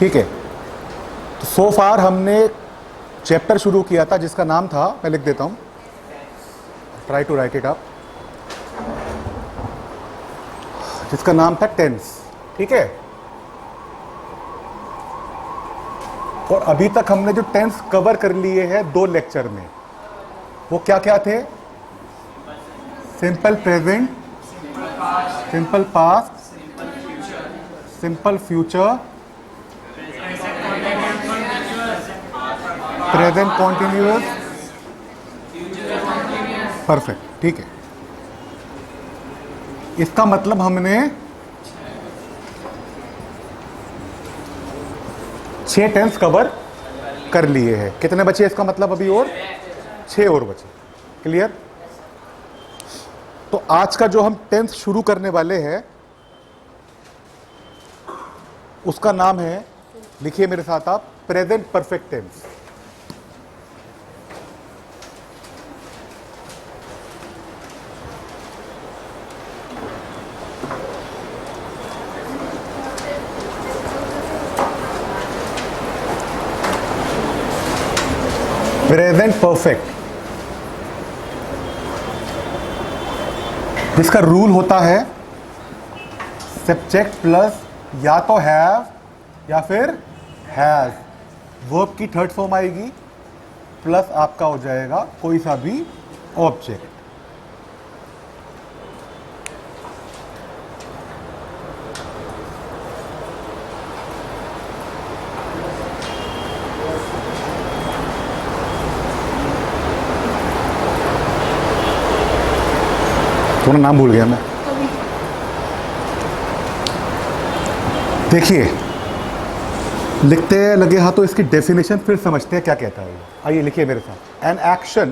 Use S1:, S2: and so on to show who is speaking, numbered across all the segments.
S1: ठीक है, तो सो फार हमने चैप्टर शुरू किया था जिसका नाम था, मैं लिख देता हूं, try to write it up, जिसका नाम था टेंस। ठीक है, और अभी तक हमने जो टेंस कवर कर लिए हैं 2 लेक्चर में, वो क्या क्या थे? Simple present, simple past, simple future, present continuous, perfect. ठीक है, इसका मतलब हमने 6 टेंस कवर कर लिए हैं। कितने बचे इसका मतलब अभी? और 6 और बचे। क्लियर? तो आज का जो हम टेंस शुरू करने वाले हैं उसका नाम है, लिखिए मेरे साथ आप, present perfect tense. Present perfect, जिसका रूल होता है सब्जेक्ट प्लस या तो हैव या फिर हैज, वर्ब की थर्ड फॉर्म आएगी, प्लस आपका हो जाएगा कोई सा भी ऑब्जेक्ट। थोड़ा नाम भूल गया मैं। देखिए, लिखते लगे हाँ तो इसकी डेफिनेशन फिर समझते हैं क्या कहता है। आइए लिखिए मेरे साथ, an action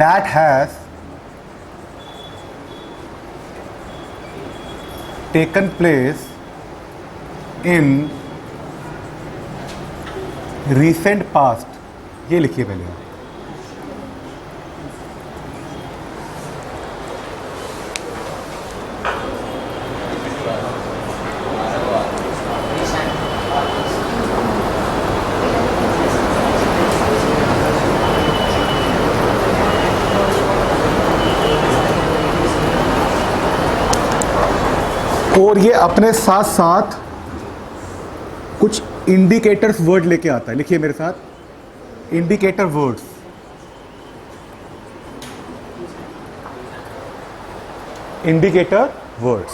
S1: that has taken place in recent past, ये लिखिए पहले। और ये अपने साथ साथ कुछ इंडिकेटर्स वर्ड लेके आता है। लिखिए मेरे साथ, इंडिकेटर वर्ड्स। इंडिकेटर वर्ड्स,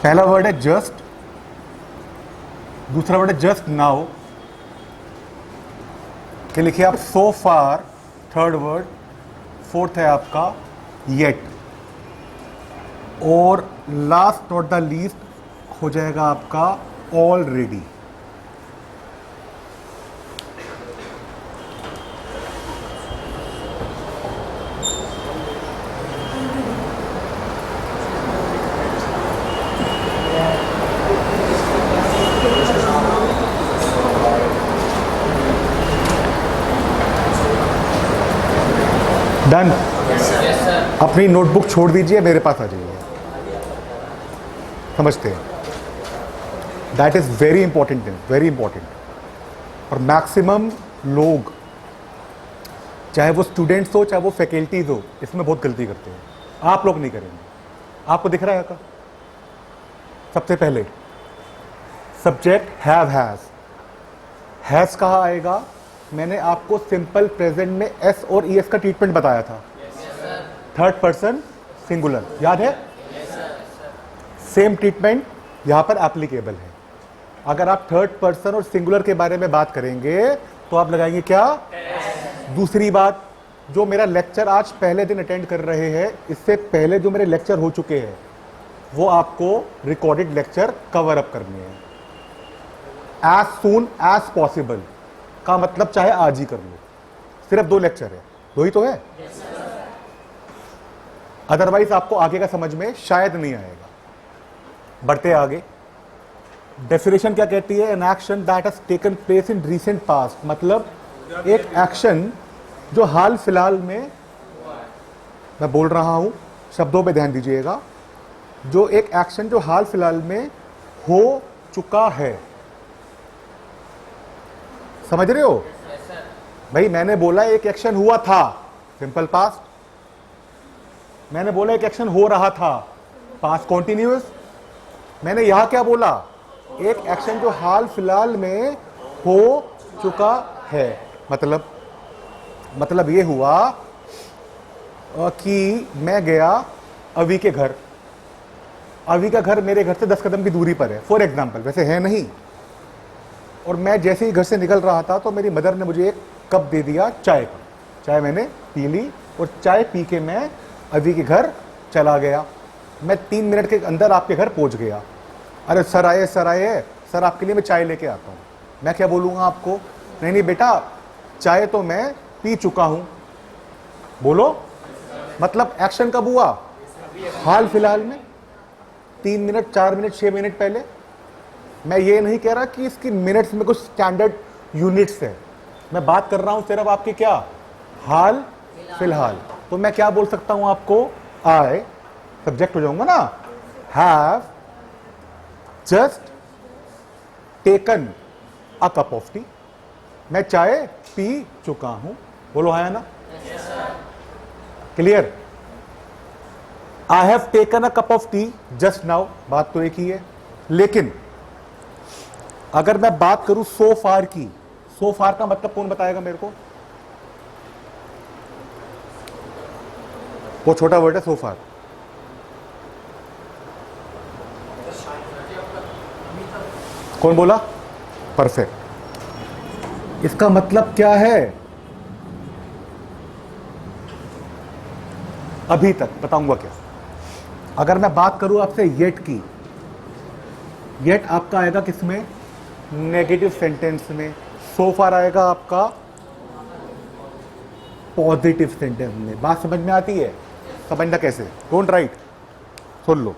S1: पहला वर्ड है जस्ट, दूसरा वर्ड है जस्ट नाउ, कि लिखिए आप सो फार, थर्ड वर्ड, फोर्थ है आपका येट, और लास्ट नॉट द लीस्ट हो जाएगा आपका ऑलरेडी। डन? अपनी नोटबुक छोड़ दीजिए, मेरे पास आ जाइए। समझते हैं? That is very important, very important. और मैक्सिमम लोग, चाहे वो स्टूडेंट्स हो चाहे वो फैकल्टीज हो, इसमें बहुत गलती करते हैं। आप लोग नहीं करेंगे। आपको दिख रहा है का? सबसे पहले सब्जेक्ट हैव हैज, हैज कहाँ आएगा? मैंने आपको सिंपल प्रेजेंट में एस और ई एस का ट्रीटमेंट बताया था। थर्ड पर्सन सिंगुलर, याद है? सेम ट्रीटमेंट यहां पर एप्लीकेबल है। अगर आप थर्ड पर्सन और सिंगुलर के बारे में बात करेंगे तो आप लगाएंगे क्या? दूसरी बात, जो मेरा लेक्चर आज पहले दिन अटेंड कर रहे हैं, इससे पहले जो मेरे लेक्चर हो चुके हैं वो आपको रिकॉर्डेड लेक्चर कवर अप करने हैं। एज सून एज पॉसिबल का मतलब चाहे आज ही कर लो। सिर्फ 2 लेक्चर है, 2 ही तो है। अदरवाइज आपको आगे का समझ में शायद नहीं आएगा। बढ़ते आगे, डेफिनेशन क्या कहती है? An action that has taken place in recent past, मतलब एक एक्शन जो हाल फिलहाल में, मैं बोल रहा हूं, शब्दों पे ध्यान दीजिएगा, जो एक एक्शन जो हाल फिलहाल में हो चुका है। समझ रहे हो भाई? मैंने बोला एक एक्शन हुआ था, सिंपल पास्ट। मैंने बोला एक एक्शन हो रहा था, पास्ट कॉन्टिन्यूअस। मैंने यहां क्या बोला? एक एक्शन जो हाल फिलहाल में हो चुका है। मतलब ये हुआ कि मैं गया अवी के घर। अवी का घर मेरे घर से 10 कदम की दूरी पर है, फॉर एग्जाम्पल, वैसे है नहीं। और मैं जैसे ही घर से निकल रहा था तो मेरी मदर ने मुझे एक कप दे दिया चाय का। चाय मैंने पी ली और चाय पी के मैं अवी के घर चला गया। मैं 3 मिनट के अंदर आपके घर पहुंच गया। अरे सर आए, सर आए, सर आपके लिए मैं चाय लेके आता हूँ। मैं क्या बोलूँगा आपको? नहीं नहीं बेटा, चाय तो मैं पी चुका हूँ। बोलो। मतलब एक्शन कब हुआ? हाल फिलहाल में, 3 मिनट, 4 मिनट, 6 मिनट पहले। मैं ये नहीं कह रहा कि इसकी मिनट्स में कुछ स्टैंडर्ड यूनिट्स है। मैं बात कर रहा हूं सिर्फ आपके क्या? हाल फिलहाल। तो मैं क्या बोल सकता हूं आपको? आई, सब्जेक्ट हो जाऊंगा ना, have just taken a cup of T. मैं चाय पी चुका हूं। बोलो है ना? Clear? I have taken a cup of T just now. बात तो एक ही है। लेकिन अगर मैं बात करूं सो फार की, सो फार का मतलब कौन बताएगा मेरे को? वो छोटा वर्ड है सो फार। कौन बोला? परफेक्ट। इसका मतलब क्या है? अभी तक। बताऊंगा क्या। अगर मैं बात करूं आपसे येट की, येट आपका आएगा किसमें? नेगेटिव सेंटेंस में। सो फार आएगा आपका पॉजिटिव सेंटेंस में। बात समझ में आती है? समझना कैसे? डोंट राइट, सुन लो।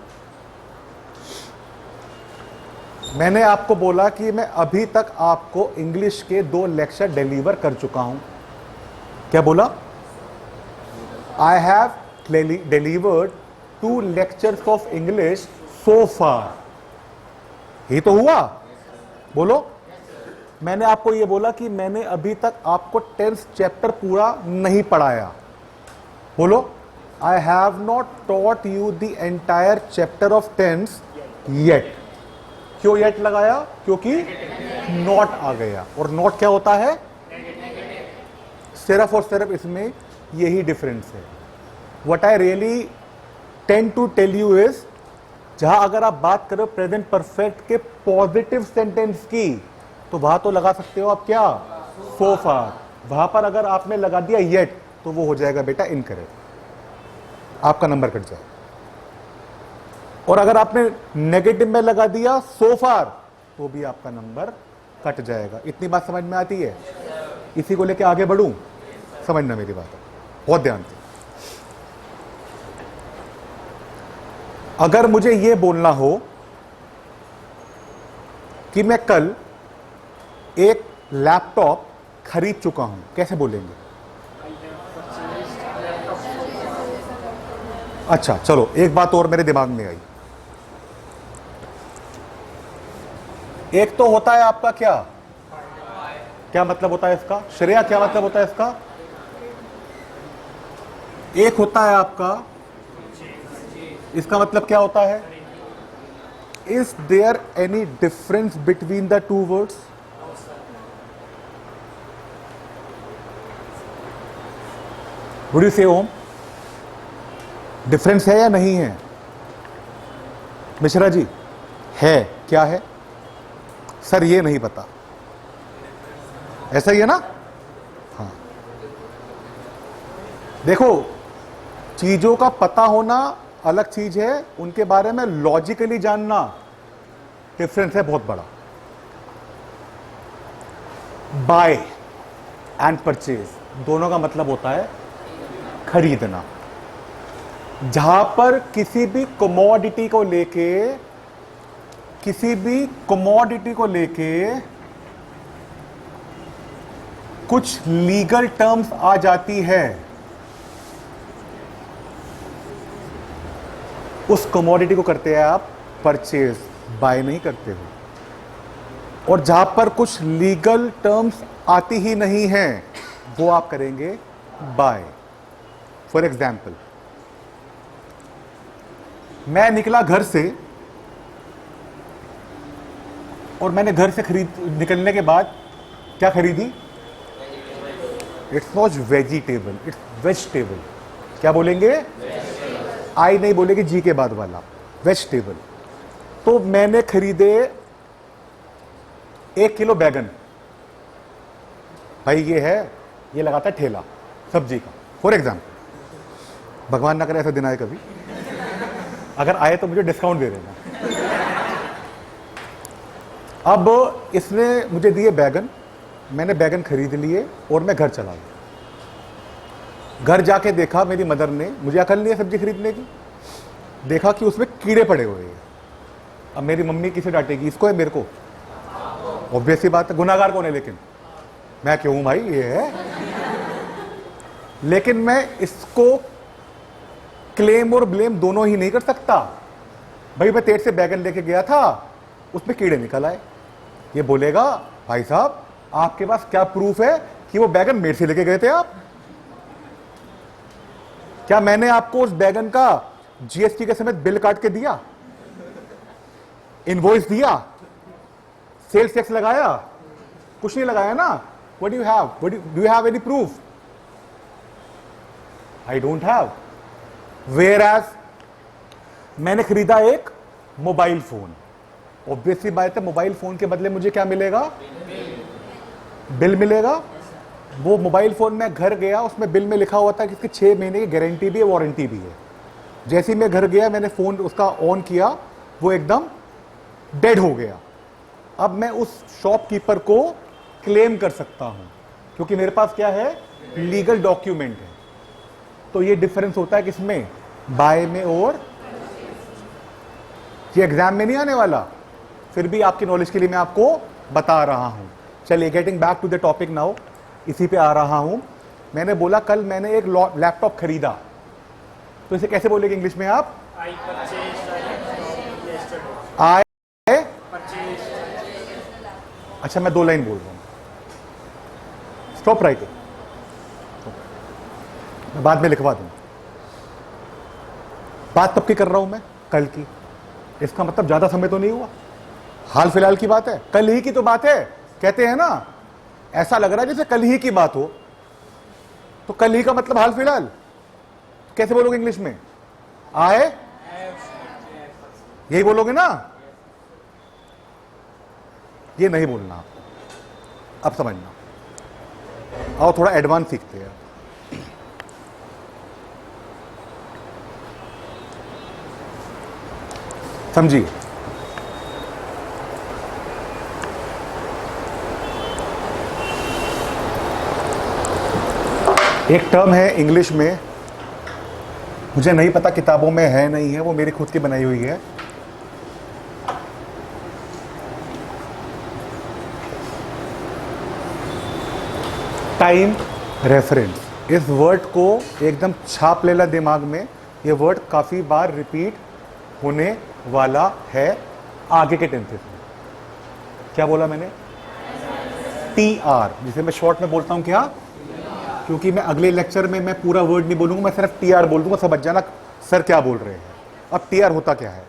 S1: मैंने आपको बोला कि मैं अभी तक आपको इंग्लिश के 2 लेक्चर डिलीवर कर चुका हूं। क्या बोला? I have delivered 2 lectures of English so far. ये तो हुआ। बोलो। मैंने आपको ये बोला कि मैंने अभी तक आपको 10th चैप्टर पूरा नहीं पढ़ाया। बोलो। I have not taught you the entire chapter of 10th yet. क्यों येट लगाया? क्योंकि नॉट आ गया। और नॉट क्या होता है? सिर्फ और सिर्फ इसमें यही डिफरेंस है। What I really tend to tell you is, जहां अगर आप बात करो प्रेजेंट परफेक्ट के पॉजिटिव सेंटेंस की, तो वहां तो लगा सकते हो आप क्या? सो फार। वहां पर अगर आपने लगा दिया येट, तो वो हो जाएगा बेटा इनकरेक्ट, आपका नंबर कट जाएगा। और अगर आपने नेगेटिव में लगा दिया सो फार, तो भी आपका नंबर कट जाएगा। इतनी बात समझ में आती है? इसी को लेके आगे बढ़ूं? समझना मेरी बात, बहुत ध्यान से। अगर मुझे यह बोलना हो कि मैं कल एक लैपटॉप खरीद चुका हूं, कैसे बोलेंगे? अच्छा चलो, एक बात और मेरे दिमाग में आई। एक तो होता है आपका क्या? क्या मतलब होता है इसका? श्रेया, क्या मतलब होता है इसका? एक होता है आपका, इसका मतलब क्या होता है? Is there any difference between the two words? Would you say um? Difference है या नहीं है? मिश्रा जी है। क्या है? सर ये नहीं पता। ऐसा ही है ना? हाँ। देखो, चीजों का पता होना अलग चीज है, उनके बारे में लॉजिकली जानना डिफरेंस है बहुत बड़ा। बाय एंड परचेज दोनों का मतलब होता है खरीदना। जहां पर किसी भी कमोडिटी को लेके कुछ लीगल टर्म्स आ जाती है, उस कमोडिटी को करते हैं आप परचेज, बाय नहीं करते हो। और जहां पर कुछ लीगल टर्म्स आती ही नहीं है वो आप करेंगे बाय। फॉर एग्जाम्पल, मैं निकला घर से और मैंने घर से निकलने के बाद क्या खरीदी? It's not vegetable, it's vegetable. क्या बोलेंगे? आई नहीं बोलेंगे, जी के बाद वाला, वेजिटेबल। तो मैंने खरीदे 1 किलो बैगन। भाई ये है, ये लगाता है ठेला सब्जी का, फॉर एग्जाम्पल। भगवान ना करे ऐसा दिन आए कभी, अगर आए तो मुझे डिस्काउंट दे देना। अब इसने मुझे दिए बैगन, मैंने बैगन खरीद लिए और मैं घर चला गया। घर जाके देखा, मेरी मदर ने, मुझे अकल नहीं है सब्जी खरीदने की, देखा कि उसमें कीड़े पड़े हुए हैं। अब मेरी मम्मी किसे डांटेगी, इसको है मेरे को? ऑब्वियस सी बात है, गुनाहगार कौन है? लेकिन मैं क्यों भाई, ये है। लेकिन मैं इसको क्लेम और ब्लेम दोनों ही नहीं कर सकता। भाई मैं तेरे से बैगन लेके गया था, उसमें कीड़े निकल आए। ये बोलेगा भाई साहब आपके पास क्या प्रूफ है कि वो बैगन मेरे से लेके गए थे आप? क्या मैंने आपको उस बैगन का जीएसटी के समेत बिल काट के दिया, इनवॉइस दिया, सेल्स टैक्स लगाया? कुछ नहीं लगाया ना। What do you have? Do you have any proof? I don't have. Whereas मैंने खरीदा एक मोबाइल फोन, ऑब्वियसली बात है मोबाइल फोन के बदले मुझे क्या मिलेगा? बिल मिलेगा। वो मोबाइल फोन में घर गया, उसमें बिल में लिखा हुआ था कि इसकी 6 महीने की गारंटी भी है, वारंटी भी है। जैसे ही मैं घर गया, मैंने फोन उसका ऑन किया, वो एकदम डेड हो गया। अब मैं उस शॉपकीपर को क्लेम कर सकता हूं क्योंकि मेरे पास क्या है? लीगल डॉक्यूमेंट है। तो ये डिफरेंस होता है किसमें? बाय में। और ये एग्जाम में नहीं आने वाला, फिर भी आपकी नॉलेज के लिए मैं आपको बता रहा हूं। चलिए, getting back to the topic now, इसी पे आ रहा हूं। मैंने बोला कल मैंने एक लैपटॉप खरीदा, तो इसे कैसे बोलेंगे इंग्लिश में आप? आई। अच्छा, मैं 2 लाइन बोल रहा हूं, स्टॉप राइटिंग, मैं बाद में लिखवा दूंगा। बात कब की कर रहा हूं मैं? कल की। इसका मतलब ज्यादा समय तो नहीं हुआ, हाल फिलहाल की बात है, कल ही की तो बात है। कहते हैं ना, ऐसा लग रहा है जैसे कल ही की बात हो, तो कल ही का मतलब हाल फिलहाल। तो कैसे बोलोगे इंग्लिश में? आए, यही बोलोगे ना? ये नहीं बोलना आपको, अब समझना। आओ थोड़ा एडवांस सीखते हैं। समझिए, एक टर्म है इंग्लिश में, मुझे नहीं पता किताबों में है नहीं है, वो मेरी खुद की बनाई हुई है। Time reference. इस वर्ड को एकदम छाप लेना दिमाग में, ये वर्ड काफी बार रिपीट होने वाला है आगे के टेंसेस में। क्या बोला मैंने? टीआर, जिसे मैं शॉर्ट में बोलता हूं क्या? क्योंकि मैं अगले लेक्चर में मैं पूरा वर्ड नहीं बोलूंगा, मैं सिर्फ टीआर बोल दूंगा, समझ जाना सर क्या बोल रहे हैं। अब टीआर होता क्या है?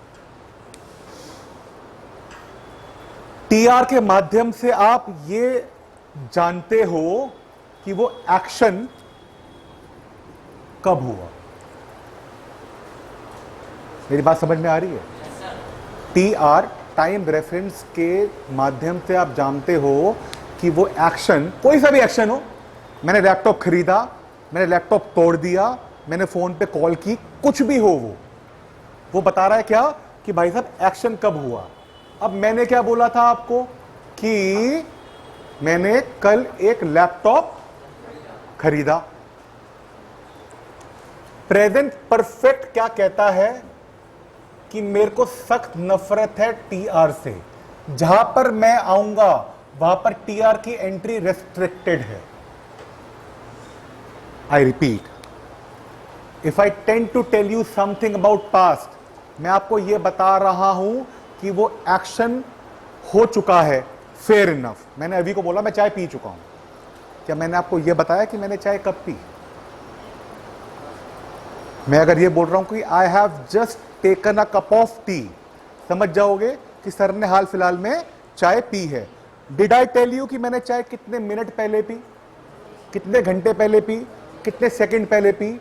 S1: टीआर के माध्यम से आप ये जानते हो कि वो एक्शन कब हुआ। मेरी बात समझ में आ रही है? टीआर, टाइम रेफरेंस के माध्यम से आप जानते हो कि वो एक्शन, कोई सा भी एक्शन हो, मैंने लैपटॉप खरीदा, मैंने लैपटॉप तोड़ दिया, मैंने फोन पे कॉल की, कुछ भी हो वो बता रहा है क्या? कि भाई साहब एक्शन कब हुआ। अब मैंने क्या बोला था आपको कि मैंने कल एक लैपटॉप खरीदा। प्रेजेंट परफेक्ट क्या कहता है? कि मेरे को सख्त नफरत है टीआर से, जहां पर मैं आऊंगा वहां पर टीआर की एंट्री रेस्ट्रिक्टेड है। I repeat, if I tend to tell you something about past, मैं आपको ये बता रहा हूं कि वो एक्शन हो चुका है, फेयर इनफ। मैंने अभी को बोला मैं चाय पी चुका हूं, क्या मैंने आपको ये बताया कि मैंने चाय कब पी? मैं अगर ये बोल रहा हूं कि I have just taken a cup of T, समझ जाओगे कि सर ने हाल फिलहाल में चाय पी है। डिड आई टेल यू कि मैंने चाय कितने मिनट पहले पी, कितने घंटे पहले पी, कितने सेकंड पहले पी,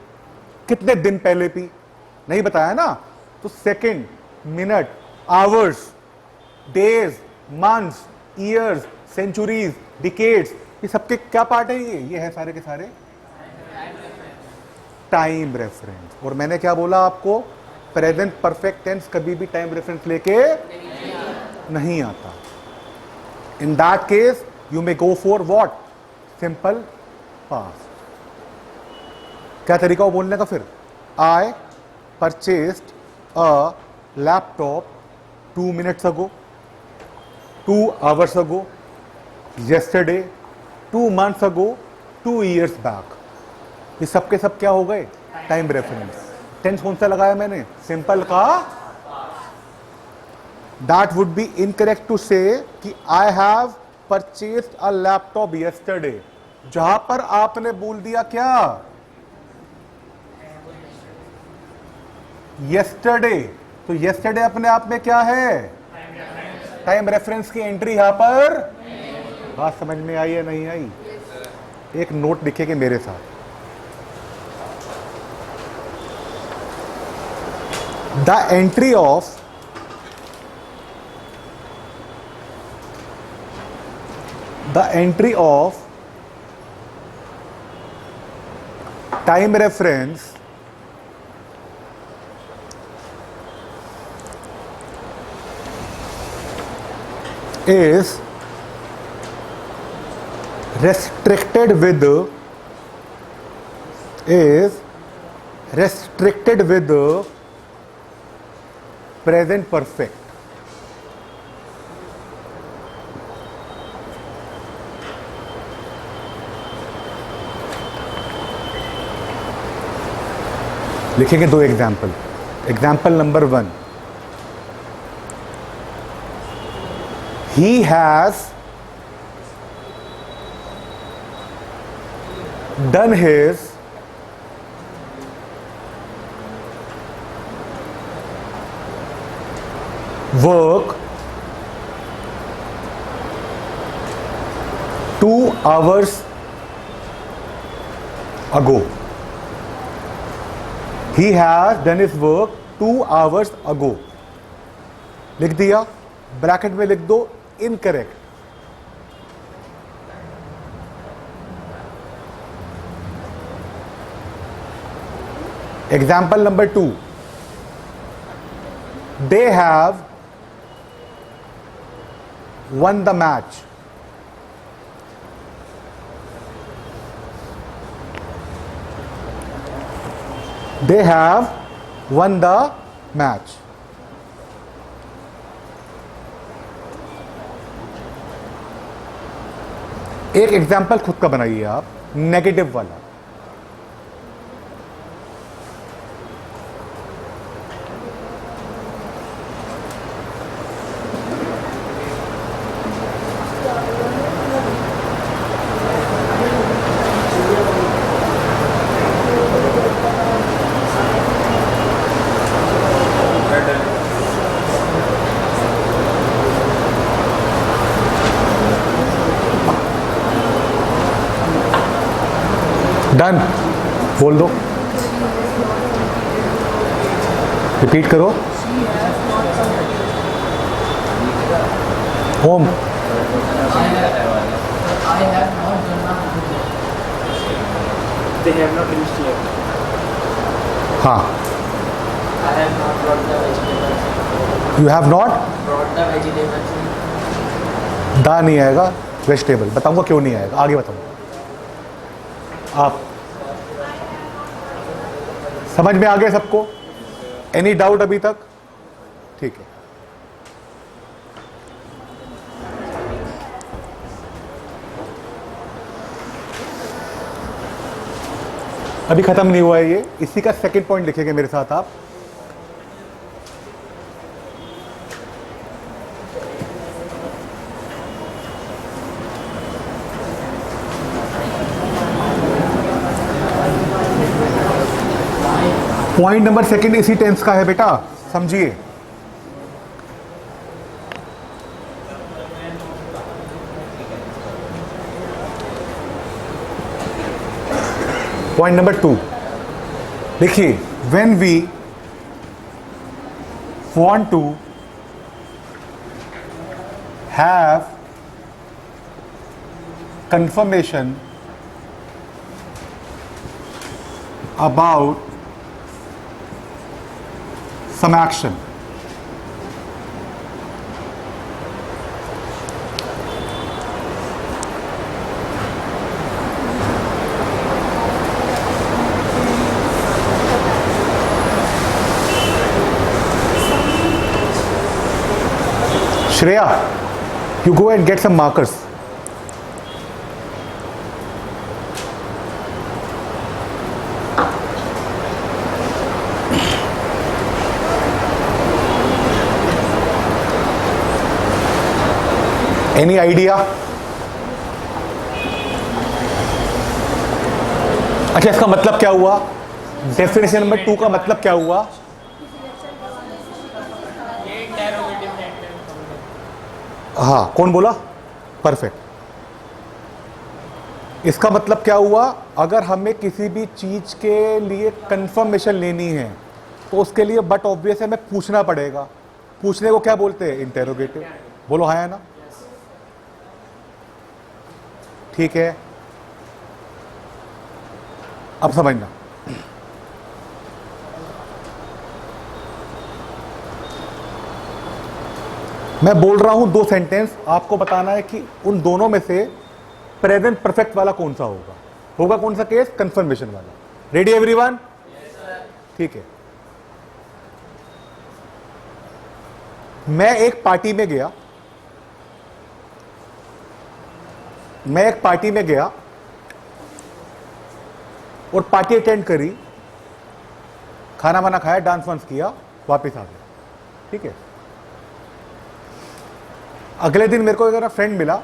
S1: कितने दिन पहले पी? नहीं बताया ना। तो second, minute, hours, days, months, years, centuries, decades, ये सबके क्या पार्ट है? ये है सारे के सारे टाइम रेफरेंस। और मैंने क्या बोला आपको? प्रेजेंट परफेक्ट टेंस कभी भी टाइम रेफरेंस लेके नहीं आता। In that case you may go for what? Simple past. क्या तरीका हो बोलने का फिर? I purchased a laptop 2 minutes ago, 2 hours ago, yesterday, 2 months ago, 2 years back। ये सब के सब क्या हो गए? Time reference. टेंस कौन सा लगाया मैंने? सिंपल का। That would be incorrect to say कि I have purchased a laptop yesterday, जहां पर आपने बोल दिया क्या? यस्टरडे। तो यस्टरडे अपने आप में क्या है? टाइम रेफरेंस की एंट्री यहां पर। बात समझ में आई या नहीं आई? एक नोट लिखेंगे मेरे साथ। The entry of time reference is restricted with present perfect। लिखेंगे 2 example. Example number 1, he has done his work 2 hours ago। He has done his work 2 hours ago। लिख दिया, ब्रैकेट में लिख दो incorrect. Example number 2, they have won the match। they have won the match। एक example खुद का बनाइए आप, नेगेटिव वाला। डन, बोल दो, रिपीट करो। Home,
S2: They have not reached yet.
S1: हाँ,
S2: I have not brought the vegetables.
S1: You have not.
S2: Brought the vegetables.
S1: दा नहीं आएगा, वेजिटेबल। बताऊंगा क्यों नहीं आएगा, आगे बताऊंगा। आप समझ में आ गया सबको? एनी डाउट अभी तक? ठीक है। अभी खत्म नहीं हुआ है ये, इसी का सेकंड पॉइंट लिखेंगे मेरे साथ आप। पॉइंट नंबर सेकंड इसी टेंस का है बेटा, समझिए। पॉइंट नंबर 2 देखिए, when we want to have confirmation about some action. Shreya, you go and get some markers. Any idea? अच्छा, इसका मतलब क्या हुआ? डेफिनेशन नंबर 2 का मतलब क्या हुआ? हाँ, कौन बोला? परफेक्ट। इसका मतलब क्या हुआ? अगर हमें किसी भी चीज के लिए कंफर्मेशन लेनी है तो उसके लिए बट ऑब्वियस है, हमें पूछना पड़ेगा। पूछने को क्या बोलते हैं? इंटेरोगेटिव। बोलो हाँ या ना? ठीक है, अब समझना। मैं बोल रहा हूं 2 सेंटेंस, आपको बताना है कि उन दोनों में से प्रेजेंट परफेक्ट वाला कौन सा होगा। होगा कौन सा केस? कंफर्मेशन वाला। Ready everyone? ठीक है। मैं एक पार्टी में गया और पार्टी अटेंड करी, खाना वाना खाया, डांस वांस किया, वापस आ गया। ठीक है। अगले दिन मेरे को मेरा फ्रेंड मिला,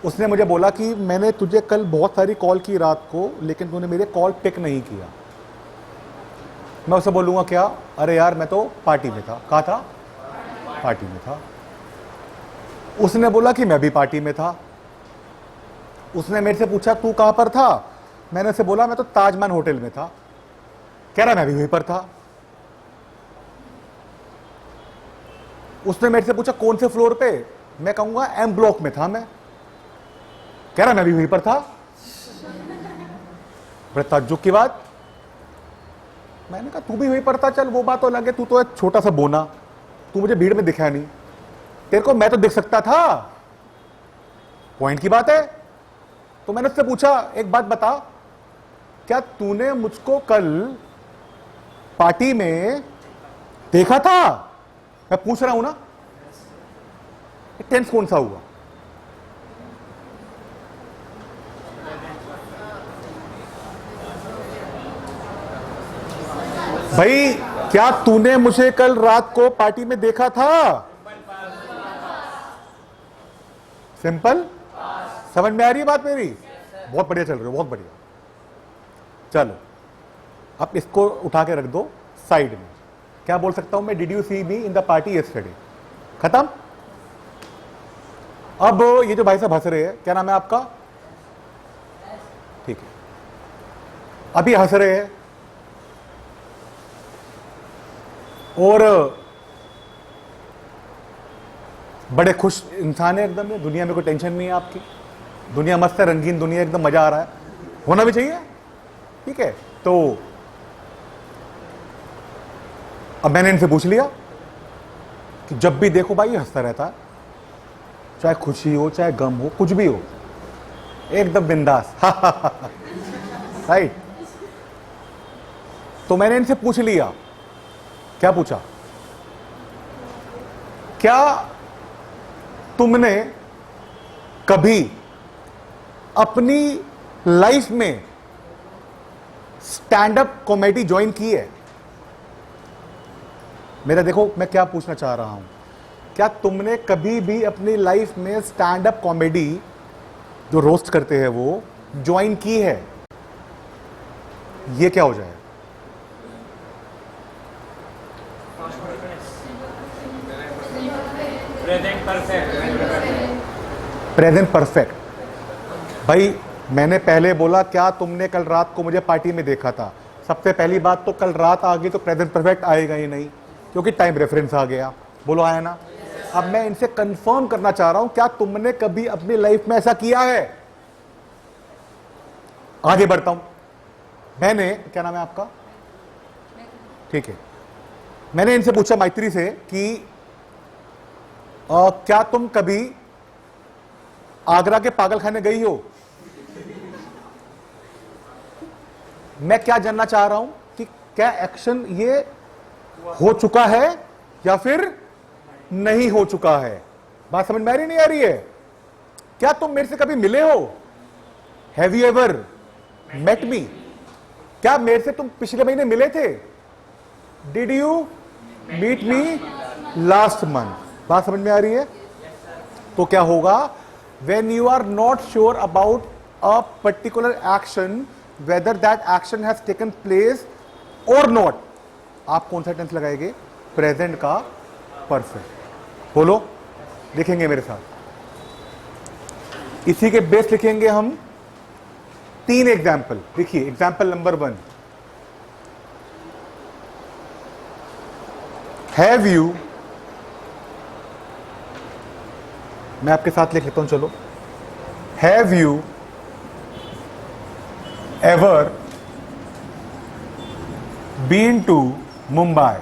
S1: उसने मुझे बोला कि मैंने तुझे कल बहुत सारी कॉल की रात को, लेकिन तूने मेरे कॉल पिक नहीं किया। मैं उसे बोलूँगा क्या? अरे यार, मैं तो पार्टी में था। कहाँ था? पार्टी में था। उसने बोला कि मैं भी पार्टी में था। उसने मेरे से पूछा तू कहाँ पर था? मैंने उसे बोला मैं तो ताजमहल होटल में था। कह रहा मैं भी वहीं पर था। उसने मेरे से पूछा कौन से फ्लोर पे? मैं कहूंगा एम ब्लॉक में था मैं। कह रहा मैं भी वहीं पर था। बड़े ताज्जुब की बात। मैंने कहा तू भी वहीं पर था, चल वो बात तो अलग है, तू तो एक छोटा सा बोना, तू मुझे भीड़ में दिखा नहीं, तेरे को मैं तो दिख सकता था। पॉइंट की बात है। तो मैंने उससे पूछा एक बात बता, क्या तूने मुझको कल पार्टी में देखा था? मैं पूछ रहा हूं ना, टेंस कौन सा हुआ? भाई, क्या तूने मुझे कल रात को पार्टी में देखा था? सिंपल। समझ में आ रही है बात मेरी? बहुत बढ़िया चल रही है, बहुत बढ़िया। चलो, अब इसको उठा के रख दो साइड में। क्या बोल सकता हूं मैं? Did you see me in the party yesterday? खत्म। अब ये जो भाई साहब हंस रहे हैं, क्या नाम है आपका? ठीक है, अभी हंस रहे हैं और बड़े खुश इंसान है एकदम। ये दुनिया में कोई टेंशन नहीं है आपकी, दुनिया मस्त है, रंगीन दुनिया, एकदम मजा आ रहा है, होना भी चाहिए। ठीक है। तो अब मैंने इनसे पूछ लिया कि जब भी देखो भाई हंसता रहता है, चाहे खुशी हो चाहे गम हो, कुछ भी हो, एकदम बिंदास। राइट। तो मैंने इनसे पूछ लिया, क्या पूछा? क्या तुमने कभी अपनी लाइफ में स्टैंड अप कॉमेडी ज्वाइन की है? मेरा देखो, मैं क्या पूछना चाह रहा हूं, क्या तुमने कभी भी अपनी लाइफ में स्टैंड अप कॉमेडी, जो रोस्ट करते हैं, वो ज्वाइन की है? ये क्या हो जाए? Present perfect. भाई मैंने पहले बोला क्या तुमने कल रात को मुझे पार्टी में देखा था, सबसे पहली बात तो कल रात आ गई तो प्रेजेंट परफेक्ट आएगा ही नहीं, क्योंकि टाइम रेफरेंस आ गया। बोलो आया ना। अब मैं इनसे कंफर्म करना चाह रहा हूं क्या तुमने कभी अपनी लाइफ में ऐसा किया है। आगे बढ़ता हूं। मैंने, क्या नाम है आपका? ठीक है, मैंने इनसे पूछा मैत्री से कि क्या तुम कभी आगरा के पागलखाने गई हो। मैं क्या जानना चाह रहा हूं कि क्या एक्शन ये हो चुका है या फिर नहीं हो चुका है। बात समझ में आ रही नहीं आ रही है? क्या तुम मेरे से कभी मिले हो? Have you ever met me? क्या मेरे से तुम पिछले महीने मिले थे? Did you meet me last month? बात समझ में आ रही है? तो क्या होगा, when you are not sure about a particular action, whether that action has taken place or not, आप कौन सा टेंस लगाएंगे? प्रेजेंट का परफेक्ट। बोलो, लिखेंगे मेरे साथ। इसी के बेस लिखेंगे हम 3 एग्जाम्पल। देखिए एग्जाम्पल नंबर 1, हैव यू, मैं आपके साथ लिख लेता हूं, चलो। Have you ever been to Mumbai?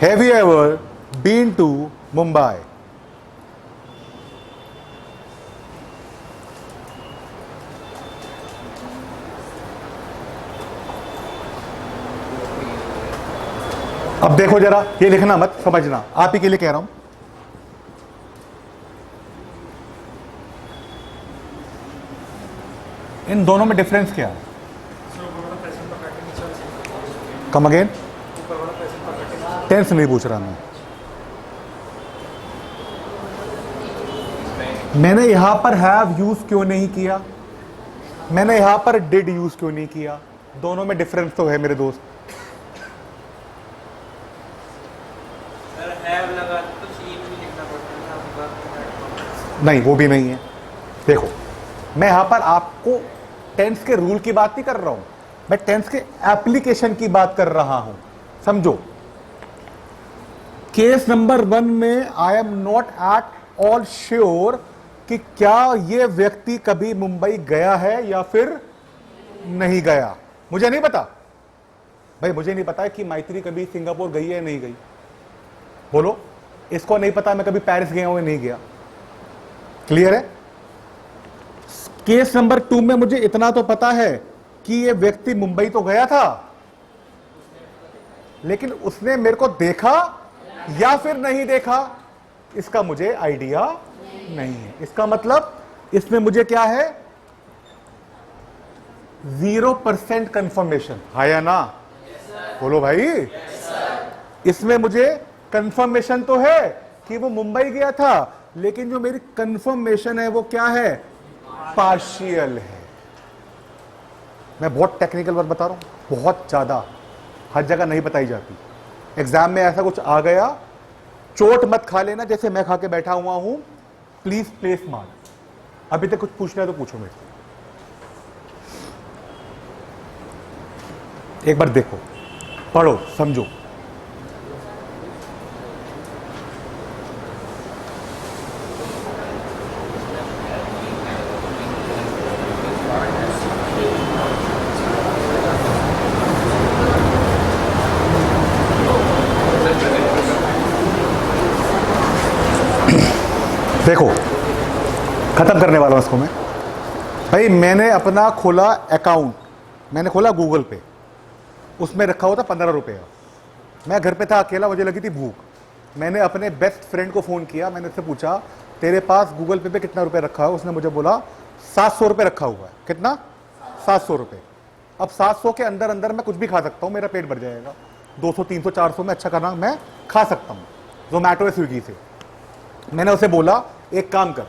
S1: Have you ever been to Mumbai? अब देखो जरा, ये लिखना मत, समझना, आप ही के लिए कह रहा हूं। इन दोनों में डिफरेंस क्या है? Come again. टेंस नहीं पूछ रहा मैं। मैंने यहां पर हैव यूज क्यों नहीं किया? मैंने यहां पर डिड यूज क्यों नहीं किया? दोनों में डिफरेंस तो है मेरे दोस्त। नहीं, वो भी नहीं है। देखो, मैं यहां पर आपको टेंस के रूल की बात नहीं कर रहा हूं, मैं टेंस के एप्लीकेशन की बात कर रहा हूं। समझो, केस नंबर 1 में I am not at all sure कि क्या यह व्यक्ति कभी मुंबई गया है या फिर नहीं गया। मुझे नहीं पता भाई, मुझे नहीं पता कि मैत्री कभी सिंगापुर गई है या नहीं गई। बोलो, इसको नहीं पता मैं कभी पेरिस गया हूं या नहीं गया। क्लियर है? केस नंबर 2 में मुझे इतना तो पता है कि यह व्यक्ति मुंबई तो गया था, लेकिन उसने मेरे को देखा या फिर नहीं देखा, इसका मुझे आइडिया नहीं है। इसका मतलब इसमें मुझे क्या है? 0% कंफर्मेशन है या ना? बोलो भाई। इसमें मुझे कंफर्मेशन तो है कि वो मुंबई गया था, लेकिन जो मेरी कंफर्मेशन है वो क्या है? पार्शियल है। मैं बहुत टेक्निकल वर्ड बता रहा हूं, बहुत ज्यादा, हर जगह नहीं बताई जाती। एग्जाम में ऐसा कुछ आ गया, चोट मत खा लेना जैसे मैं खा के बैठा हुआ हूं। Please play smart. अभी तक कुछ पूछना है तो पूछो मेरे से। एक बार देखो, पढ़ो, समझो। देखो, खत्म करने वाला हूं इसको मैं। भाई मैंने अपना खोला अकाउंट, मैंने खोला गूगल पे, उसमें रखा हुआ था 15 रुपये। मैं घर पे था अकेला, मुझे लगी थी भूख। मैंने अपने बेस्ट फ्रेंड को फ़ोन किया, मैंने उससे पूछा तेरे पास गूगल पे कितना रुपये रखा है? उसने मुझे बोला 700 रुपये रखा हुआ है। कितना? 700 रुपये। अब 700 के अंदर अंदर मैं कुछ भी खा सकता हूँ, मेरा पेट भर जाएगा। 200, 300, 400 में अच्छा खाना मैं खा सकता हूँ, जोमैटो या स्विगी से। मैंने उसे बोला एक काम कर,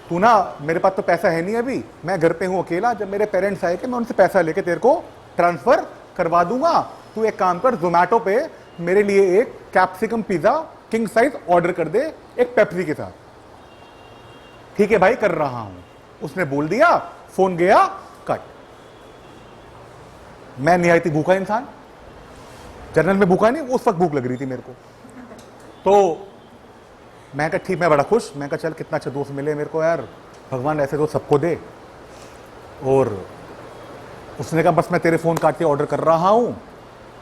S1: तू ना, मेरे पास तो पैसा है नहीं अभी, मैं घर पे हूँ अकेला, जब मेरे पेरेंट्स आए कि मैं उनसे पैसा लेके तेरे को ट्रांसफर करवा दूंगा। तू एक काम कर, जोमैटो पे मेरे लिए एक capsicum pizza king size order कर दे एक पेप्सी के साथ। ठीक है भाई, कर रहा हूं। उसने बोल दिया, फोन गया, कट। मैं निहायती भूखा इंसान, जनरल में भूखा नहीं, उस वक्त भूख लग रही थी मेरे को। तो मैं कहा ठीक, मैं बड़ा खुश, मैं कहा चल कितना अच्छा दोस्त मिले मेरे को यार, भगवान ऐसे तो सबको दे। और उसने कहा बस मैं तेरे फोन काट के ऑर्डर कर रहा हूं।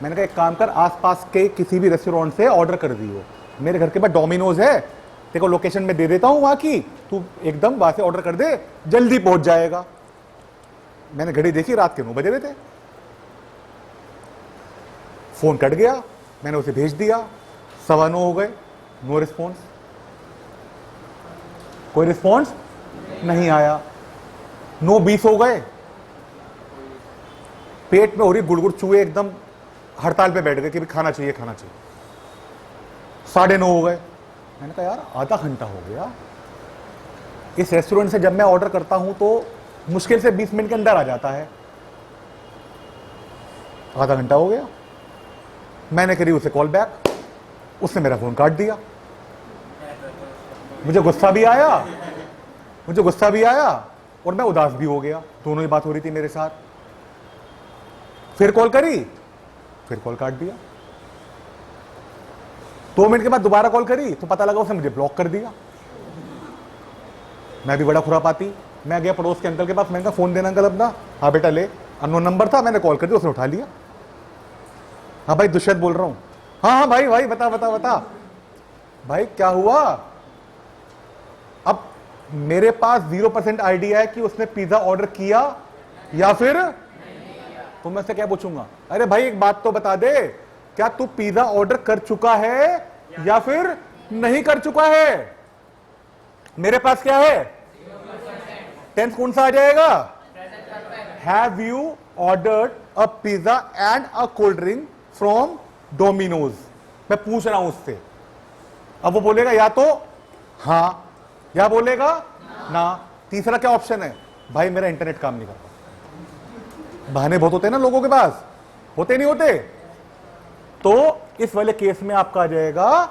S1: मैंने कहा एक काम कर, आसपास के किसी भी रेस्टोरेंट से ऑर्डर कर दियो, मेरे घर के पास डोमिनोज है, तेरे को लोकेशन में दे देता हूं वहां की, तू एकदम वहां से ऑर्डर कर दे, जल्दी पहुंच जाएगा। मैंने घड़ी देखी, रात के 9 बजे हुए थे। फोन कट गया, मैंने उसे भेज दिया, 9:15 हो गए, नो रिस्पॉन्स, कोई रिस्पॉन्स नहीं आया। 9:20 हो गए, पेट में हो रही गुड़गुड़, चूहे एकदम हड़ताल पे बैठ गए कि खाना चाहिए खाना चाहिए। 9:30 हो गए, मैंने कहा यार आधा घंटा हो गया। इस रेस्टोरेंट से जब मैं ऑर्डर करता हूं तो मुश्किल से 20 मिनट के अंदर आ जाता है, आधा घंटा हो गया। मैंने करी उसे कॉल बैक, उसने मेरा फोन काट दिया। मुझे गुस्सा भी आया और मैं उदास भी हो गया, दोनों ही बात हो रही थी मेरे साथ। फिर कॉल करी, फिर कॉल काट दिया। 2 मिनट के बाद दोबारा कॉल करी तो पता लगा उसने मुझे ब्लॉक कर दिया। मैं भी बड़ा खुरापाती, मैं गया पड़ोस के अंकल के पास, मैंने कहा फोन देना अंकल अपना। हाँ बेटा ले। अननोन नंबर था, मैंने कॉल कर दिया, उसने उठा लिया। हाँ भाई दुष्यंत बोल रहा हूं। हाँ भाई भाई बता बता बता भाई क्या हुआ। अब मेरे पास 0% आइडिया है कि उसने पिज्जा ऑर्डर किया या फिर तो मैं से क्या पूछूंगा, अरे भाई एक बात तो बता दे, क्या तू पिज्जा ऑर्डर कर चुका है या फिर नहीं कर चुका है। मेरे पास क्या है, टेंस कौन सा आ जाएगा, have you ordered a pizza and a cold drink from Domino's. मैं पूछ रहा हूं उससे, अब वो बोलेगा या तो हां या बोलेगा ना। तीसरा क्या ऑप्शन है, भाई मेरा इंटरनेट काम नहीं करता। बहाने बहुत होते हैं ना लोगों के पास, होते नहीं होते। तो इस वाले केस में आपका आ जाएगा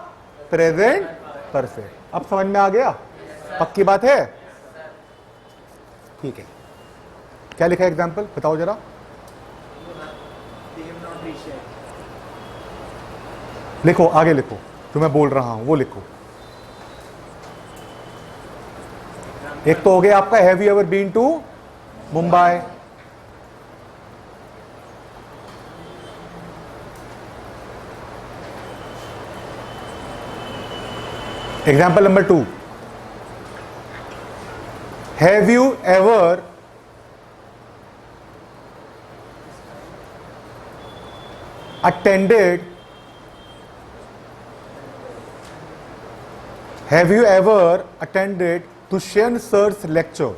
S1: प्रेजेंट परफेक्ट। अब समझ में आ गया, पक्की बात है, ठीक है। क्या लिखा है एग्जाम्पल बताओ जरा। लिखो, आगे लिखो, जो मैं बोल रहा हूं वो लिखो। एक तो हो गया आपका have you ever been to Mumbai. Example number 2, have you ever attended Tushyan sir's lecture?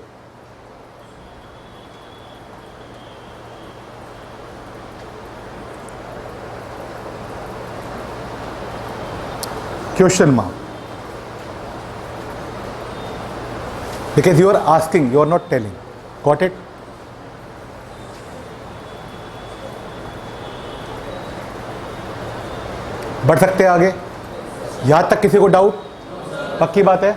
S1: Question mark. Because you are asking, you are not telling. Got it? बढ़ सकते हैं आगे, यहां तक किसी को डाउट, पक्की बात है।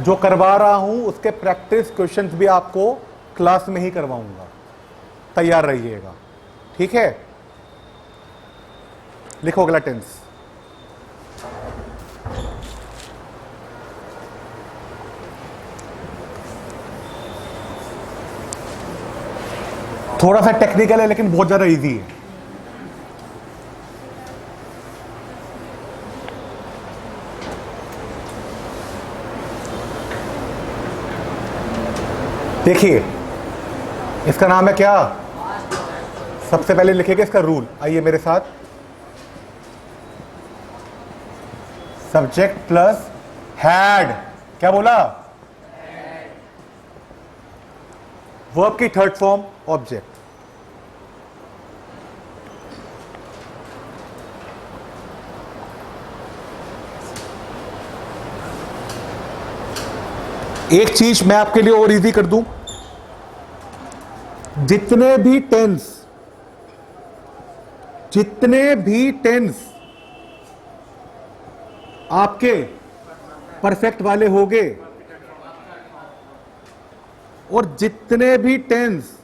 S1: जो करवा रहा हूं उसके प्रैक्टिस क्वेश्चंस भी आपको क्लास में ही करवाऊंगा, तैयार रहिएगा, ठीक है। लिखो अगला टेंस। थोड़ा सा टेक्निकल है लेकिन बहुत ज्यादा इजी है। देखिए इसका नाम है क्या, सबसे पहले लिखेंगे इसका रूल। आइए मेरे साथ, सब्जेक्ट प्लस हैड, क्या बोला, वर्ब की थर्ड फॉर्म ऑब्जेक्ट। एक चीज मैं आपके लिए और इजी कर दूं, जितने भी टेंस आपके परफेक्ट वाले होंगे, और जितने भी टेंस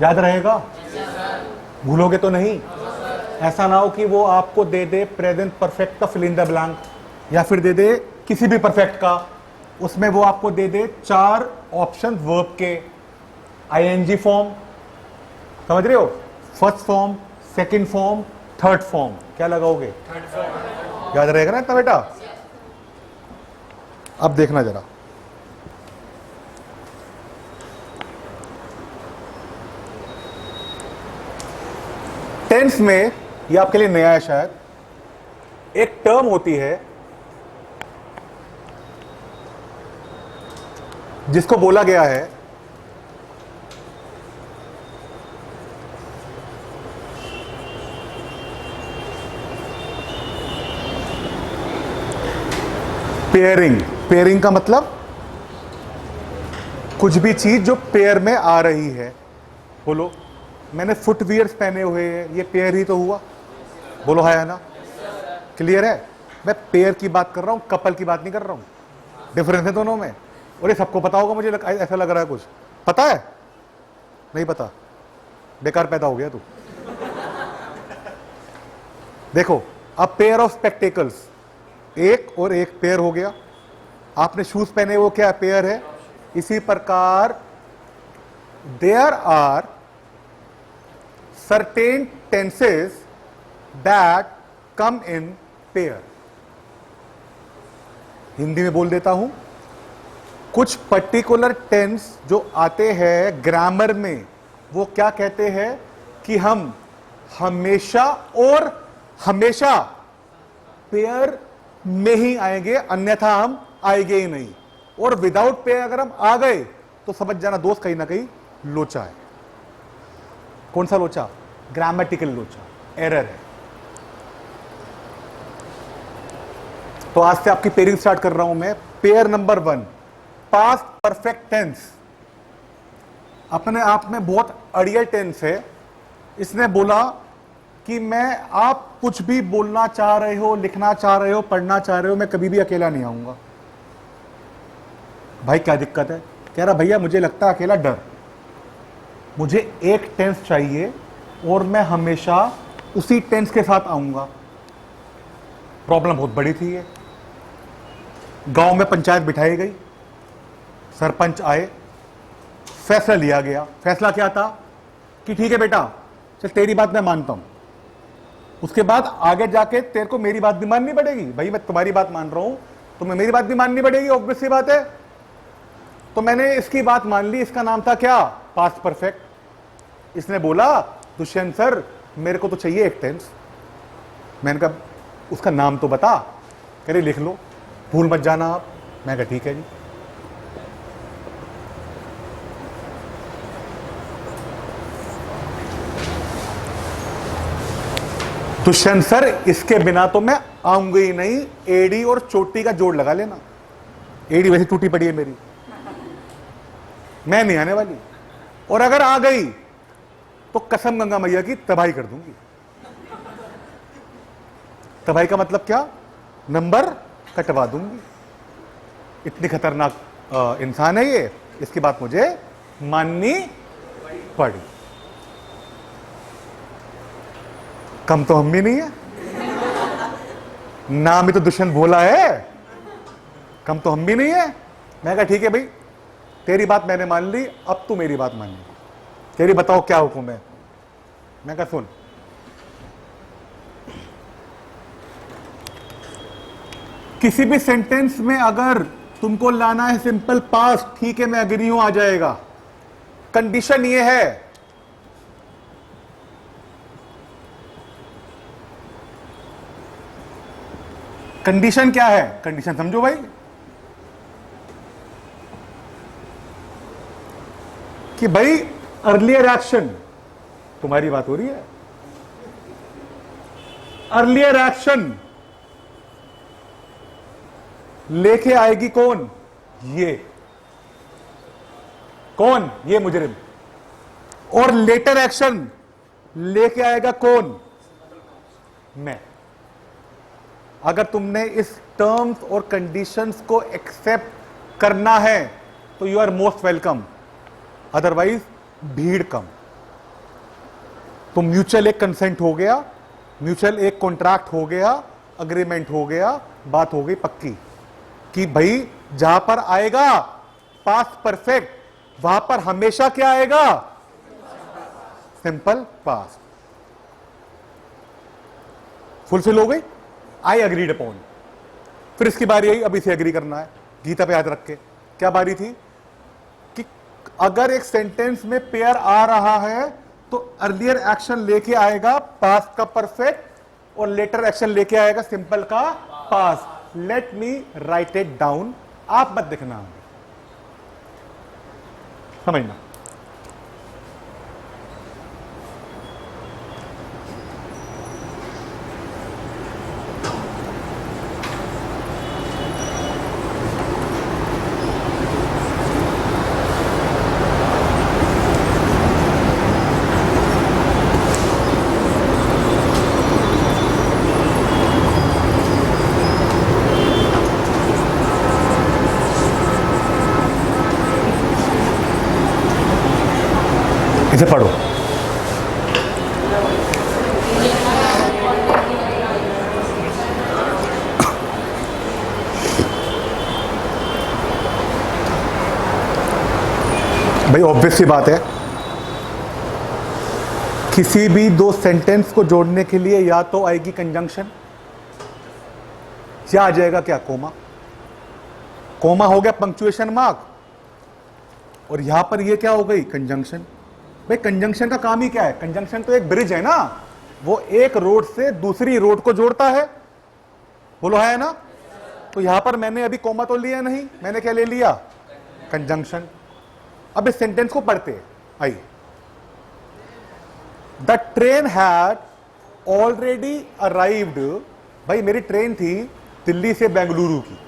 S1: याद रहेगा, भूलोगे तो नहीं। ऐसा ना हो कि वो आपको दे दे प्रेजेंट परफेक्ट का फिल इन द ब्लैंक, या फिर दे दे किसी भी परफेक्ट का, उसमें वो आपको दे दे 4 ऑप्शन वर्ब के, आईएनजी फॉर्म, समझ रहे हो, first form, second form, third form, क्या लगाओगे? याद रहेगा ना इतना बेटा? अब देखना जरा, टेंस में, ये आपके लिए नया है शायद, एक टर्म होती है जिसको बोला गया है पेयरिंग। पेयरिंग का मतलब कुछ भी चीज जो पेयर में आ रही है। बोलो, मैंने फुटवियर्स पहने हुए हैं, ये पेयर ही तो हुआ। बोलो है ना? क्लियर है? मैं पेयर की बात कर रहा हूं, कपल की बात नहीं कर रहा हूं। डिफरेंस है दोनों में, और ये सबको पता होगा, मुझे ऐसा लग रहा है। कुछ पता है? नहीं पता? बेकार पैदा हो गया तू। देखो, अब पेयर ऑफ स्पेक्टेकल्स, एक और एक पेयर हो गया। आपने शूज पहने, वो क्या पेयर है। इसी प्रकार there are certain tenses that come in pair. Hindi में बोल देता हूं, कुछ पर्टिकुलर टेंस जो आते हैं ग्रामर में, वो क्या कहते हैं कि हम हमेशा और हमेशा पेयर में ही आएंगे, अन्यथा हम आएंगे ही नहीं। और विदाउट पेयर अगर हम आ गए तो समझ जाना दोस्त, कहीं ना कहीं लोचा है। कौन सा लोचा? ग्रामेटिकल लोचा, एरर है। तो आज से आपकी पेयरिंग स्टार्ट कर रहा हूं मैं। Pair number 1, past perfect tense, अपने आप में बहुत अड़ियल टेंस है। इसने बोला कि मैं, आप कुछ भी बोलना चाह रहे हो, लिखना चाह रहे हो, पढ़ना चाह रहे हो, मैं कभी भी अकेला नहीं आऊंगा। भाई क्या दिक्कत है? कह रहा भैया मुझे लगता है अकेला डर, मुझे एक टेंस चाहिए और मैं हमेशा उसी टेंस के साथ आऊंगा। प्रॉब्लम बहुत बड़ी थी ये। गांव में पंचायत बिठाई गई, सरपंच आए, फैसला लिया गया। फैसला क्या था कि ठीक है बेटा, चल तेरी बात मैं मानता हूं, उसके बाद आगे जाके तेरे को मेरी बात भी माननी पड़ेगी। भाई मैं तुम्हारी बात मान रहा हूं, तुम्हें मेरी बात भी माननी पड़ेगी, ऑब्वियस सी बात है। तो मैंने इसकी बात मान ली। इसका नाम था क्या? Past perfect. इसने बोला दुष्यंत सर मेरे को तो चाहिए एक टेंस। मैंने कहा उसका नाम तो बता। कह रही लिख लो, भूल मत जाना आप। मैं कहा ठीक है जी। दुष्यंत सर इसके बिना तो मैं आऊंगा ही नहीं। एडी और चोटी का जोड़ लगा लेना। एडी वैसे टूटी पड़ी है मेरी, मैं नहीं आने वाली। और अगर आ गई तो कसम गंगा मैया की तबाही कर दूंगी। तबाही का मतलब क्या? नंबर कटवा दूंगी। इतनी खतरनाक इंसान है ये, इसकी बात मुझे माननी पड़ी। कम तो हम भी नहीं है, नाम ही तो दुष्यंत भोला है, कम तो हम भी नहीं है। मैं कहा ठीक है भाई, तेरी बात मैंने मान ली, अब तू मेरी बात मान ली। तेरी बताओ क्या हुक्म है। मैं कहा सुन, किसी भी सेंटेंस में अगर तुमको लाना है सिंपल पास्ट, ठीक है मैं एग्री हूं, आ जाएगा। कंडीशन ये है कंडीशन क्या है? कंडीशन समझो भाई, कि भाई अर्लियर एक्शन, तुम्हारी बात हो रही है, अर्लियर एक्शन लेके आएगी कौन? ये कौन? ये मुजरिम। और लेटर एक्शन लेके आएगा कौन? मैं। अगर तुमने इस टर्म्स और कंडीशंस को एक्सेप्ट करना है तो you are most welcome, otherwise भीड़ कम। तो म्यूचुअल एक कंसेंट हो गया, म्यूचुअल एक कॉन्ट्रैक्ट हो गया, अग्रीमेंट हो गया, बात हो गई पक्की कि भाई जहां पर आएगा पास्ट परफेक्ट वहां पर हमेशा क्या आएगा? Simple past. फुलफिल हो गई, आई अग्रीड अपॉन। फिर इसकी बारी आई, अब इसे अग्री करना है। गीता पे याद रख के क्या बारी थी कि अगर एक सेंटेंस में पेयर आ रहा है तो अर्लियर एक्शन लेके आएगा पास्ट का परफेक्ट और लेटर एक्शन लेके आएगा सिंपल का past. Let me right it down, आप मत देखना, समझना। इसे पढ़ो। भाई ऑब्वियस सी बात है, किसी भी दो सेंटेंस को जोड़ने के लिए या तो आएगी कंजंक्शन या आ जाएगा क्या? कोमा। कोमा हो गया पंक्चुएशन मार्क, और यहां पर ये क्या हो गई? कंजंक्शन। भाई कंजंक्शन का काम ही क्या है? कंजंक्शन तो एक ब्रिज है ना, वो एक रोड से दूसरी रोड को जोड़ता है, बोलो है ना? तो यहां पर मैंने अभी कोमा तो लिया नहीं, मैंने क्या ले लिया? कंजंक्शन। अब इस सेंटेंस को पढ़ते हैं, आइए। The train had already arrived. भाई मेरी ट्रेन थी दिल्ली से बेंगलुरु की,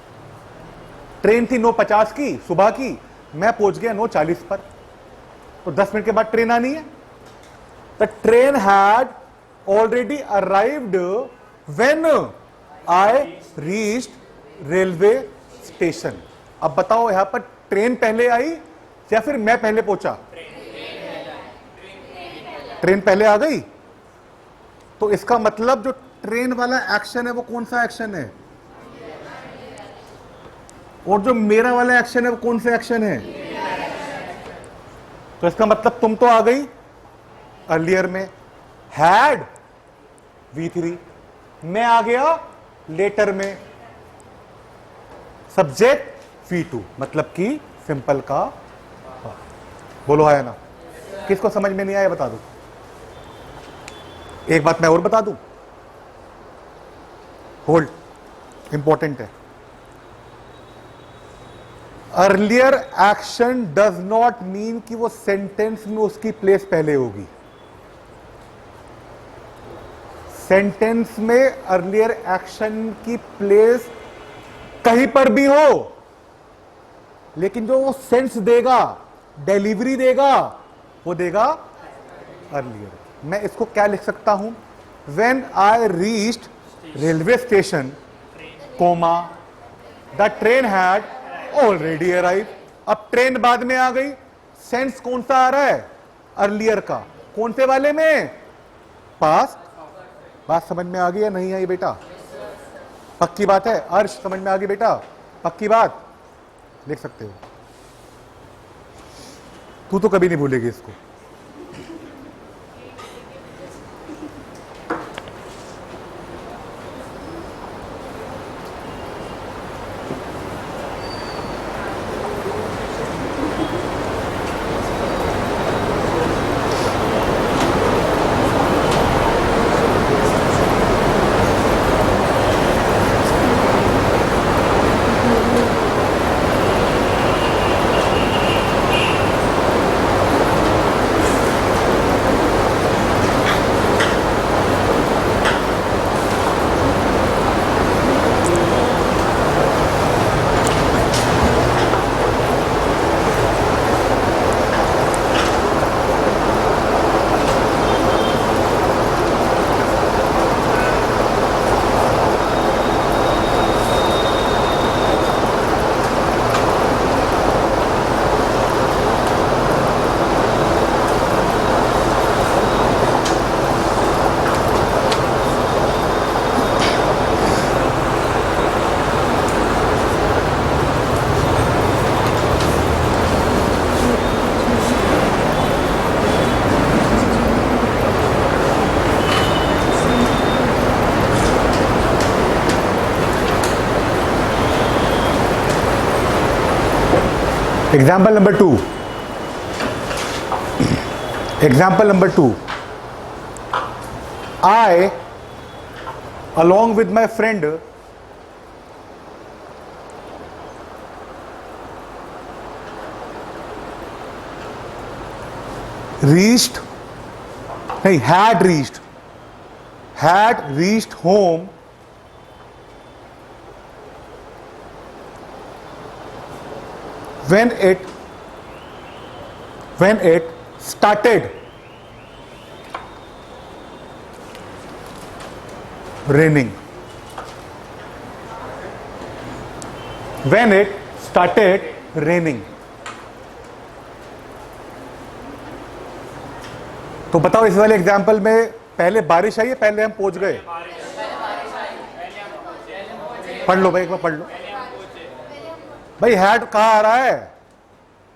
S1: ट्रेन थी 9:50 की सुबह की, मैं पहुंच गया 9:40 पर, तो 10 मिनट के बाद ट्रेन आनी है। The train had already arrived when I reached railway station. अब बताओ यहां पर ट्रेन पहले आई या फिर मैं पहले पहुंचा? ट्रेन पहले आ गई, तो इसका मतलब जो ट्रेन वाला एक्शन है वो कौन सा एक्शन है? और जो मेरा वाला एक्शन है वो कौन सा एक्शन है? तो इसका मतलब तुम तो आ गई अर्लियर में, हैड V3, मैं आ गया लेटर में, सब्जेक्ट V2, मतलब कि सिंपल का। बोलो है ना? किसको समझ में नहीं आया बता दो। एक बात मैं और बता दूं, होल्ड, इंपॉर्टेंट है। Earlier action does not mean कि वो सेंटेंस में उसकी प्लेस पहले होगी। सेंटेंस में अर्लियर एक्शन की प्लेस कहीं पर भी हो, लेकिन जो वो सेंस देगा, डिलीवरी देगा, वो देगा अर्लियर। मैं इसको क्या लिख सकता हूं? When I reached railway station, comma, the train had already arrive. अब ट्रेन बाद में आ गई, सेंस कौन सा आ रहा है? अर्लियर का। कौन से वाले में? पास्ट। बात समझ में आ गई या नहीं आई बेटा? पक्की बात है? अर्श समझ में आ गई बेटा? पक्की बात? लिख सकते हो, तू तो कभी नहीं भूलेगी इसको। Example number 2. Example number 2. I, along with my friend, had reached home when it started raining. When it started raining. तो बताओ इस वाले एग्जाम्पल में पहले बारिश आई है, पहले हम पहुंच गए? पढ़ लो भाई, एक बार पढ़ लो भाई। हैड कहाँ आ रहा है?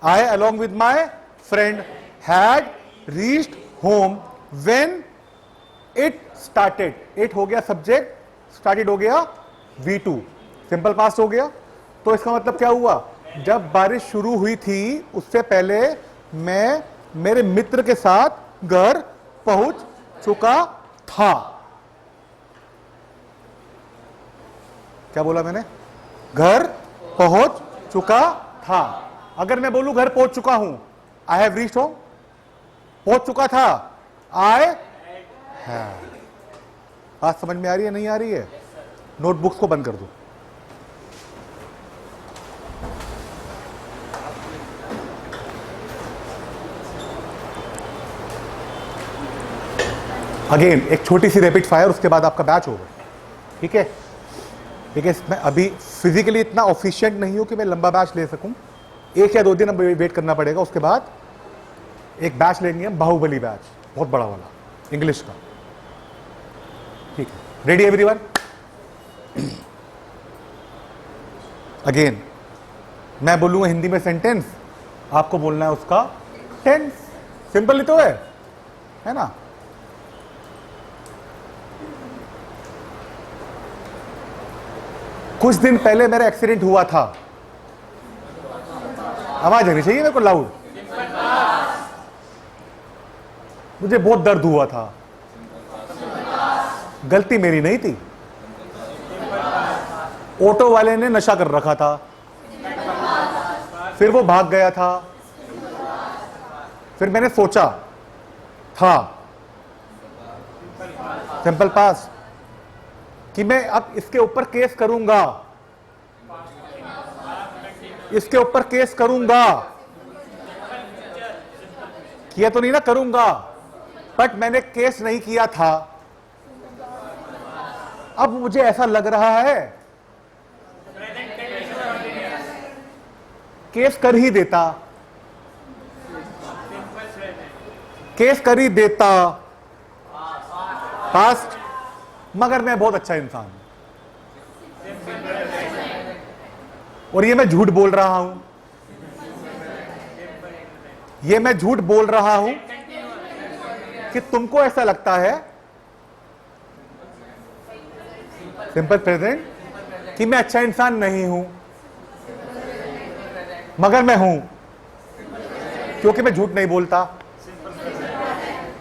S1: I along with my friend had reached home when it started. It हो गया सब्जेक्ट, स्टार्टेड हो गया V2, सिंपल पास्ट हो गया। तो इसका मतलब क्या हुआ? जब बारिश शुरू हुई थी उससे पहले मैं मेरे मित्र के साथ घर पहुंच चुका था। क्या बोला मैंने? घर पहुंच चुका था। अगर मैं बोलूं घर पहुंच चुका हूं, आई हैव रीच्ड होम, पहुंच चुका था, आई हैव। बात समझ में आ रही है, नहीं आ रही है? नोटबुक्स को बंद कर दो। अगेन एक छोटी सी रैपिड फायर, उसके बाद आपका बैच होगा, ठीक है? ठीक है, मैं अभी फिजिकली इतना ऑफिशिएंट नहीं हूं कि मैं लंबा बैच ले सकूं। 1 या 2 दिन अब वेट करना पड़ेगा, उसके बाद एक बैच लेंगे हम, बाहुबली बैच, बहुत बड़ा वाला, इंग्लिश का। ठीक है, रेडी एवरीवन? अगेन मैं बोलूंगा हिंदी में सेंटेंस, आपको बोलना है उसका टेंस। सिंपल ही तो है ना? कुछ दिन पहले मेरा एक्सीडेंट हुआ था। आवाज आनी चाहिए मेरे को लाउड। मुझे बहुत दर्द हुआ था। गलती मेरी नहीं थी। ऑटो वाले ने नशा कर रखा था, फिर वो भाग गया था, फिर मैंने सोचा था, सिंपल पास, कि मैं अब इसके ऊपर केस करूंगा, इसके ऊपर केस करूंगा। किया तो नहीं ना, करूंगा, बट मैंने केस नहीं किया था। अब मुझे ऐसा लग रहा है केस कर ही देता, केस कर ही देता, पास्ट, मगर मैं बहुत अच्छा इंसान हूं और ये मैं झूठ बोल रहा हूं, ये मैं झूठ बोल रहा हूं कि तुमको ऐसा लगता है, सिंपल प्रेजेंट, कि मैं अच्छा इंसान नहीं हूं, मगर मैं हूं, क्योंकि मैं झूठ नहीं बोलता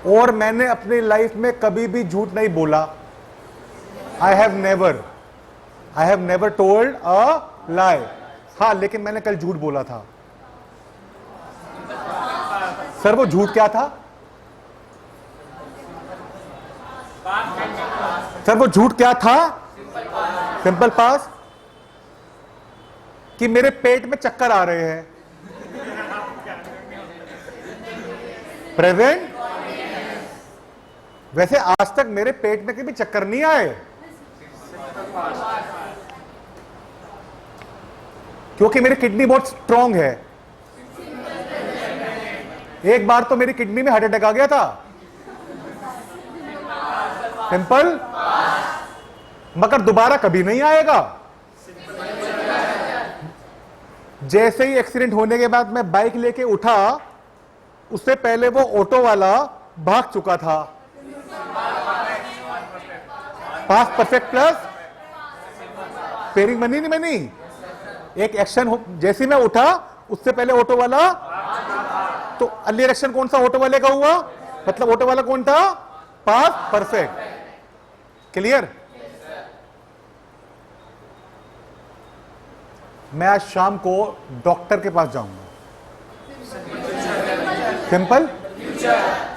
S1: और मैंने अपनी लाइफ में कभी भी झूठ नहीं बोला। I have never told a lie. हाँ, लेकिन मैंने कल झूठ बोला था। सर वो झूठ क्या था? सर वो झूठ क्या था? सिंपल पास, कि मेरे पेट में चक्कर आ रहे हैं। प्रेजेंट, वैसे आज तक मेरे पेट में कभी चक्कर नहीं आए, क्योंकि मेरी किडनी बहुत स्ट्रांग है। एक बार तो मेरी किडनी में हार्ट अटैक आ गया था, सिंपल, मगर दोबारा कभी नहीं आएगा। जैसे ही एक्सीडेंट होने के बाद मैं बाइक लेके उठा, उससे पहले वो ऑटो वाला भाग चुका था। पास्ट परफेक्ट प्लस पेयरिंग बनी नहीं बनी? एक एक्शन जैसे मैं उठा उससे पहले ऑटो वाला, तो अर्ली एक्शन कौन सा ऑटो वाले का हुआ, मतलब ऑटो वाला कौन था, पास्ट परफेक्ट। क्लियर? मैं आज शाम को डॉक्टर के पास जाऊंगा, सिंपल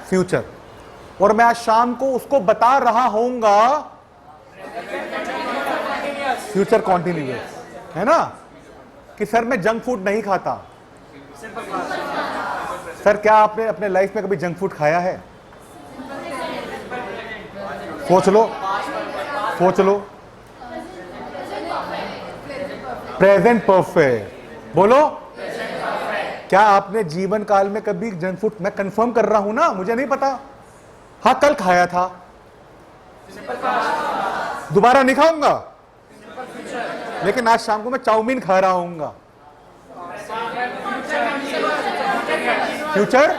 S1: फ्यूचर। और मैं आज शाम को उसको बता रहा होऊंगा, फ्यूचर कॉन्टिन्यूअस, है ना, कि सर मैं जंक फूड नहीं खाता। सर क्या आपने अपने लाइफ में कभी जंक फूड खाया है? सोच लो, सोच लो। प्रेजेंट परफेक्ट बोलो। क्या आपने जीवन काल में कभी जंक फूड, मैं कंफर्म कर रहा हूं ना, मुझे नहीं पता, हाँ कल खाया था, दोबारा नहीं खाऊंगा, लेकिन आज शाम को मैं चाउमीन खा रहा हूंगा। फ्यूचर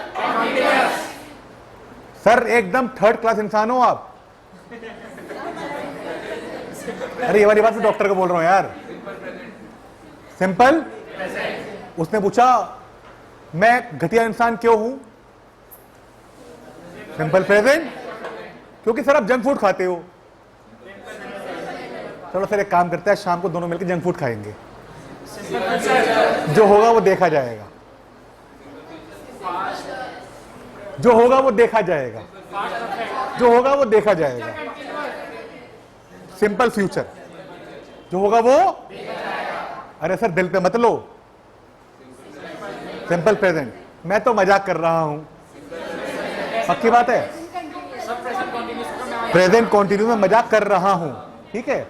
S1: सर एकदम थर्ड क्लास इंसान हो आप। अरे ये वाली बात मैं डॉक्टर को बोल रहा हूं यार। सिंपल। उसने पूछा मैं घटिया इंसान क्यों हूं? सिंपल प्रेजेंट, क्योंकि सर आप जंक फूड खाते हो। चलो सर एक काम करते हैं, शाम को दोनों मिलकर जंक फूड खाएंगे, जो होगा वो देखा जाएगा, जो होगा वो देखा जाएगा, जो होगा वो देखा जाएगा। सिंपल फ्यूचर, जो होगा वो, अरे सर दिल पे मत लो। सिंपल प्रेजेंट, मैं तो मजाक कर रहा हूं, पक्की बात है, प्रेजेंट कॉन्टिन्यू में मजाक कर रहा हूं, ठीक है।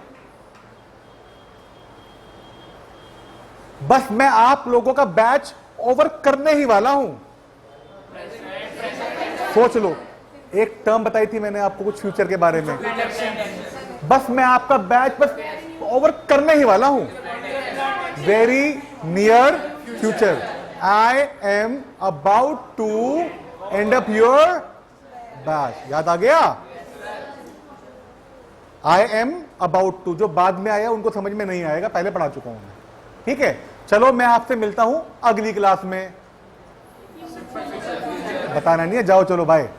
S1: बस मैं आप लोगों का बैच ओवर करने ही वाला हूं। सोच लो, एक टर्म बताई थी मैंने आपको कुछ फ्यूचर के बारे में, बस मैं आपका बैच बस ओवर करने ही वाला हूं। Very near future, I am about to end up your batch. याद आ गया? आई एम अबाउट टू, जो बाद में आया उनको समझ में नहीं आएगा, पहले पढ़ा चुका हूं मैं, ठीक है। चलो मैं आपसे मिलता हूं अगली क्लास में। बताना नहीं है, जाओ चलो बाय।